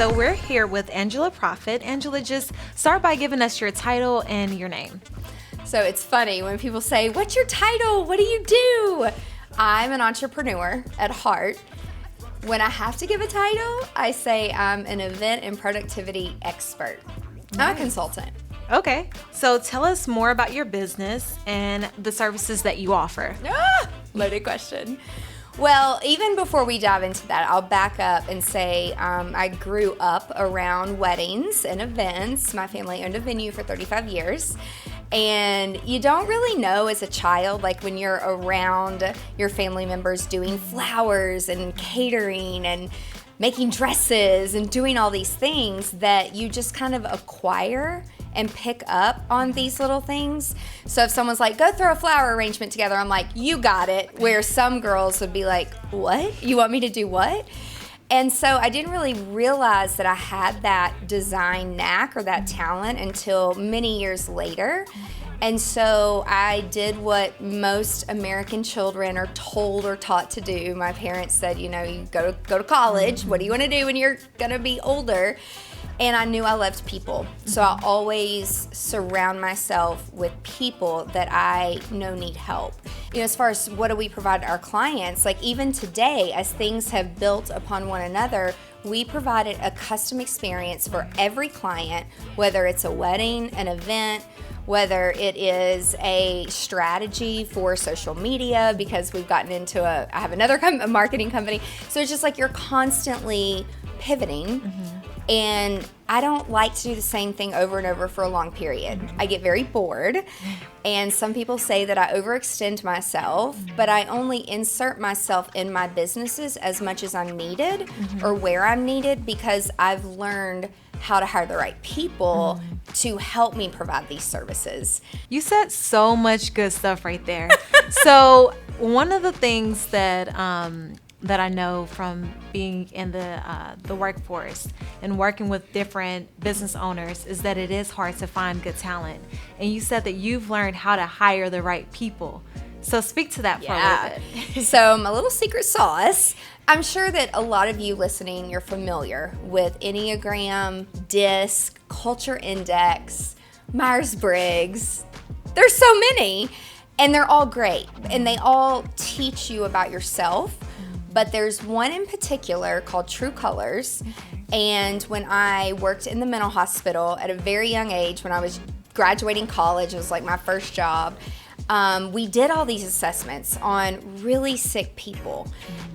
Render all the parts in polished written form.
So we're here with Angela Proffitt. Angela, just start by giving us your title and your name. So it's funny when people say, "What's your title? What do you do?" I'm an entrepreneur at heart. When I have to give a title, I say I'm an event and productivity expert. I'm a consultant. Okay, so tell us more about your business and the services that you offer. Loaded question. Well, even before we dive into that, I'll back up and say I grew up around weddings and events. My family owned a venue for 35 years. And you don't really know as a child, like when you're around your family members doing flowers and catering and making dresses and doing all these things, that you just kind of acquire and pick up on these little things. So if someone's like, "Go throw a flower arrangement together," I'm like, "You got it." Where some girls would be like, "What? You want me to do what?" And so I didn't really realize that I had that design knack or that talent until many years later. And so I did what most American children are told or taught to do. My parents said, you go to college. What do you want to do when you're going to be older? And I knew I loved people. So I always surround myself with people that I know need help. As far as what do we provide our clients, like even today, as things have built upon one another, we provided a custom experience for every client, whether it's a wedding, an event, whether it is a strategy for social media, because we've gotten into I have another a marketing company. So it's just like you're constantly pivoting. And I don't like to do the same thing over and over for a long period. I get very bored. And some people say that I overextend myself, but I only insert myself in my businesses as much as I'm needed or where I'm needed, because I've learned how to hire the right people to help me provide these services. You said so much good stuff right there. So one of the things that I know from being in the workforce and working with different business owners is that it is hard to find good talent. And you said that you've learned how to hire the right people. So speak to that for a little bit. So my little secret sauce, I'm sure that a lot of you listening, you're familiar with Enneagram, DISC, Culture Index, Myers-Briggs. There's so many, and they're all great, and they all teach you about yourself. But there's one in particular called True Colors. And when I worked in the mental hospital at a very young age, when I was graduating college, it was like my first job, we did all these assessments on really sick people.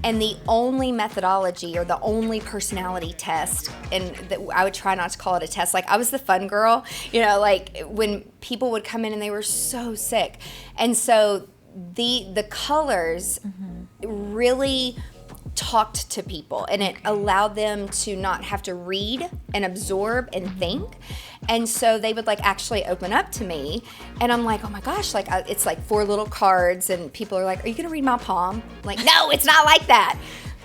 And the only methodology or the only personality test, and I would try not to call it a test, like I was the fun girl, like when people would come in and they were so sick. And so the colors really talked to people, and it allowed them to not have to read and absorb and think. And so they would actually open up to me, and I'm like, oh my gosh, it's like 4 little cards, and people are like, "Are you gonna read my palm?" I'm like, no, it's not like that.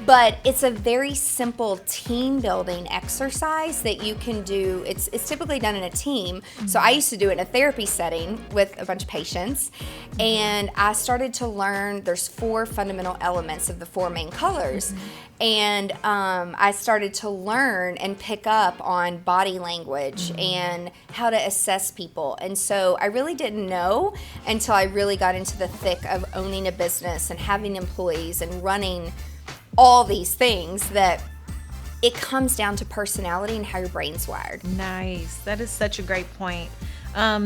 But it's a very simple team building exercise that you can do. It's typically done in a team. So I used to do it in a therapy setting with a bunch of patients. And I started to learn there's 4 fundamental elements of the 4 main colors. And I started to learn and pick up on body language and how to assess people. And so I really didn't know until I really got into the thick of owning a business and having employees and running all these things, that it comes down to personality and how your brain's wired. Nice. That is such a great point.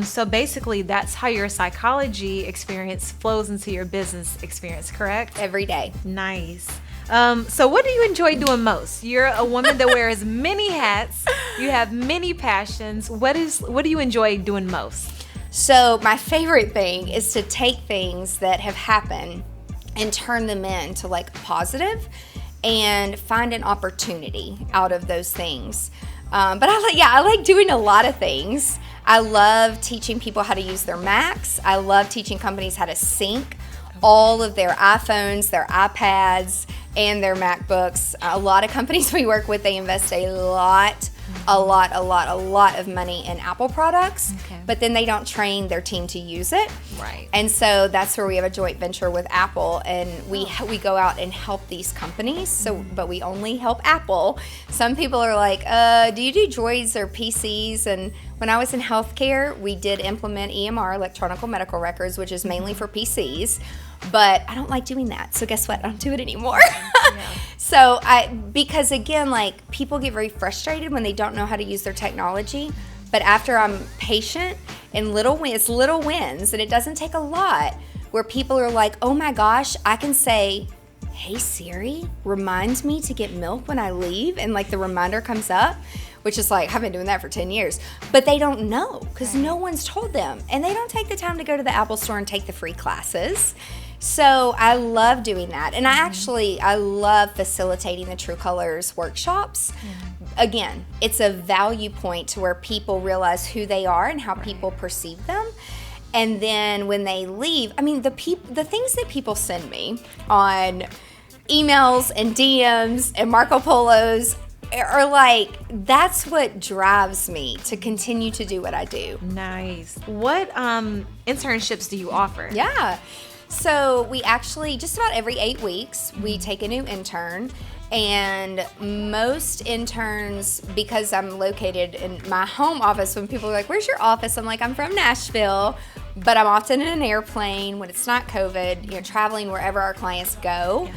So basically, that's how your psychology experience flows into your business experience, correct? Every day. Nice. So what do you enjoy doing most? You're a woman that wears many hats. You have many passions. What do you enjoy doing most? So my favorite thing is to take things that have happened and turn them into positive and find an opportunity out of those things. But I like doing a lot of things. I love teaching people how to use their Macs. I love teaching companies how to sync all of their iPhones, their iPads, and their MacBooks. A lot of companies we work with, they invest a lot a lot of money in Apple products, Okay. but then they don't train their team to use it. Right. And so that's where we have a joint venture with Apple, and we go out and help these companies. So, but we only help Apple. Some people are like, do you do Droids or PCs? And when I was in healthcare, we did implement EMR, electronic medical records, which is mainly for PCs. But I don't like doing that. So guess what? I don't do it anymore. So because again, like, people get very frustrated when they don't know how to use their technology. But after I'm patient and little wins, and it doesn't take a lot, where people are like, oh my gosh, I can say, hey Siri, remind me to get milk when I leave. And like the reminder comes up, which is like, I've been doing that for 10 years. But they don't know because no one's told them. And they don't take the time to go to the Apple store and take the free classes. So I love doing that. And I love facilitating the True Colors workshops. Again, it's a value point to where people realize who they are and how people perceive them. And then when they leave, I mean, the things that people send me on emails and DMs and Marco Polos are like, that's what drives me to continue to do what I do. Nice. What internships do you offer? Yeah. So we actually, just about every 8 weeks, we take a new intern. And most interns, because I'm located in my home office, when people are like, where's your office? I'm like, I'm from Nashville, but I'm often in an airplane when it's not COVID, traveling wherever our clients go. Yeah.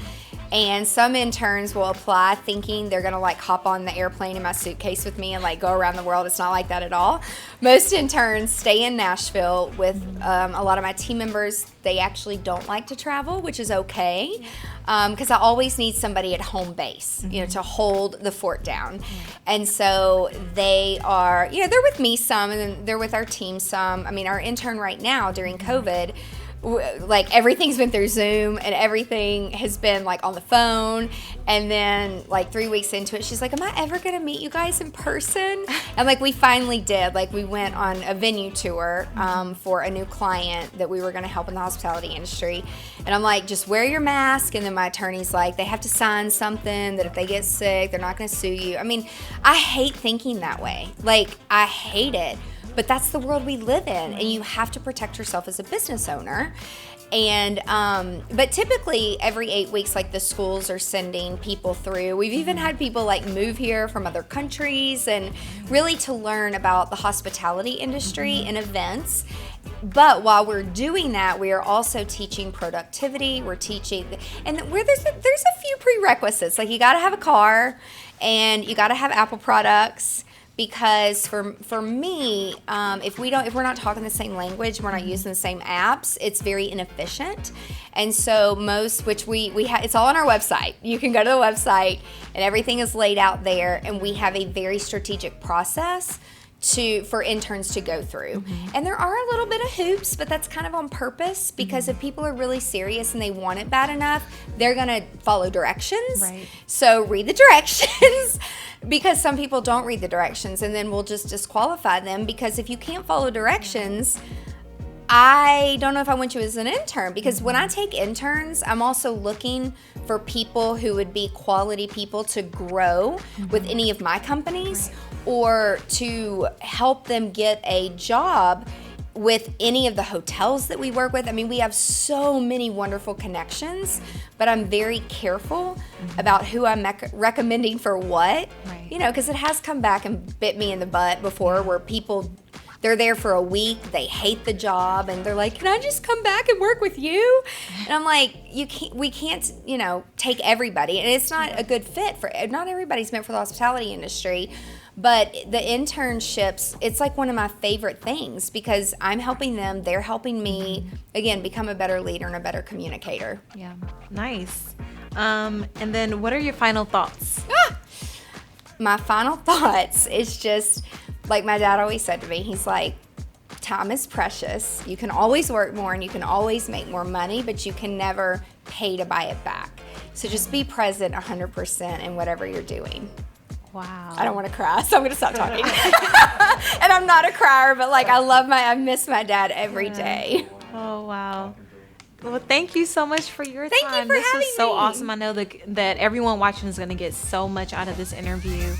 And some interns will apply thinking they're going to like hop on the airplane in my suitcase with me and like go around the world. It's not like that at all. Most interns stay in Nashville with a lot of my team members. They actually don't like to travel, which is okay, because I always need somebody at home base, to hold the fort down. And so they are, they're with me some, and then they're with our team some. I mean, our intern right now during COVID, like, everything's been through Zoom and everything has been like on the phone. And then like 3 weeks into it, she's like, am I ever gonna meet you guys in person? And like, we finally did. Like, we went on a venue tour for a new client that we were gonna help in the hospitality industry. And I'm like, just wear your mask. And then my attorney's like, they have to sign something that if they get sick, they're not gonna sue you. I mean, I hate thinking that way. Like, I hate it. But that's the world we live in, and you have to protect yourself as a business owner. And but typically every 8 weeks, like, the schools are sending people through. We've even had people like move here from other countries, and really to learn about the hospitality industry and events. But while we're doing that, we are also teaching productivity. We're teaching, and where there's a few prerequisites. Like, you got to have a car, and you got to have Apple products. Because for me, if we're not talking the same language, we're not using the same apps, it's very inefficient. And so which we it's all on our website. You can go to the website and everything is laid out there, and we have a very strategic process for interns to go through. And there are a little bit of hoops, but that's kind of on purpose, because if people are really serious and they want it bad enough, they're gonna follow directions. Right. So read the directions. Because some people don't read the directions, and then we'll just disqualify them, because if you can't follow directions, I don't know if I want you as an intern. Because when I take interns, I'm also looking for people who would be quality people to grow with any of my companies, or to help them get a job with any of the hotels that we work with. I mean, we have so many wonderful connections, but I'm very careful about who I'm recommending for what, because it has come back and bit me in the butt before, where people, they're there for a week, they hate the job, and they're like, can I just come back and work with you? And I'm like, we can't, take everybody, and it's not a good fit not everybody's meant for the hospitality industry. But the internships, it's like one of my favorite things, because I'm helping them, they're helping me, again, become a better leader and a better communicator. Yeah, nice. And then what are your final thoughts? My final thoughts is just, like my dad always said to me, he's like, time is precious. You can always work more and you can always make more money, but you can never pay to buy it back. So just be present 100% in whatever you're doing. Wow. I don't want to cry, so I'm going to stop talking. And I'm not a crier, but like, I miss my dad every day. Oh, wow. Well, thank you so much for your time. Thank you for having me. This was so awesome. I know that everyone watching is going to get so much out of this interview.